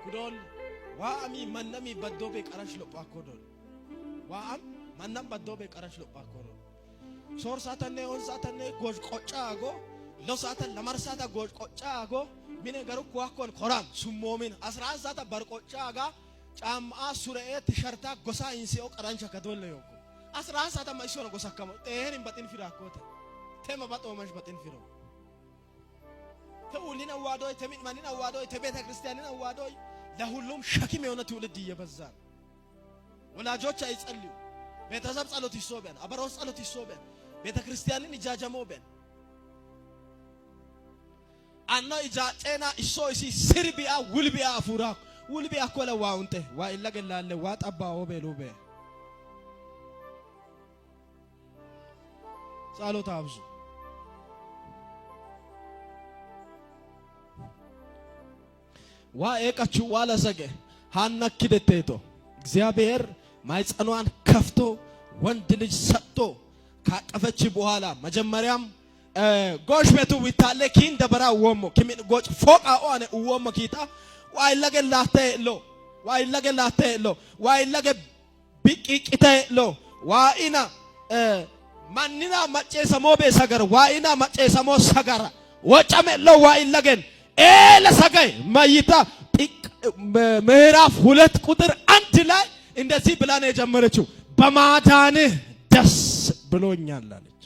كدول وامي منمي بدو بقرش لبا كدول وام منم بدو بقرش لبا كدول سور ساتنه اون ساتنه ጎጅ ቆጫጎ ለሳተ ለማርሳታ ጎጅ ቆጫጎ ምን ገሩ ኳኮን ኮራም ሱሞሚን 11 ሰዓት በርቆጫጋ ጫማ ሱረኤ ቲሸርታ ጎሳ ኢንሲኦ ቀራንቻ ከዶል ነው 11 ሰዓት ማይሶ ነው ጎሳ ከመ ጤሄን በጥን ፊራኮተ ተመ ባጦመሽ በጥን ፊሮ ተውሊና ዋዶይ ተሚማኒና ዋዶይ ተቤተ ክርስቲያንና ዋዶይ ለሁሉም ሸክም የሆነ ትውልድ እየበዛ ወላጆች አይጸልዩ ቤተሰብ ጸሎት ይሶበን አበሮስ ጸሎት ይሶበን ቤተ ክርስቲያንን ይጃጀሞበን አና ይጃጨና ይሶይሲ ሲርቢያ ውልቢያ አፉራ ውልቢያ ኮለ ዋውንተ ዋይለገላለ ዋጣባው በሉበ ጸሎት አብዙ ዋኤቀቹ ዋለሰገ ሃናክደቴቶ እግዚአብሔር ማይጸኗን ከፍቶ ወንድ ልጅ ሰጥቶ ካቀፈች በኋላ መጀመሪያም ጎሽ ቤቱ ዊታለ ኪን ደበራ ወሞ ኪሚን ጎጭ ፎቃኦ አነ ወሞ ኪታ ዋይለገላቴሎ ዋይለገ ቢቂቂቴሎ ዋኢና ማንና ማጨሰሞ በሰገር ዋኢና ማጨሰሞ ሰገራ ወጨመሎ ዋይለገን ለሰጋይ ማይታ ምዕራፍ 2 ቁጥር 1 ላይ እንደዚህ ብላ ነው የጀመረችው በማዳንህ ደስ ብሎኛል አለች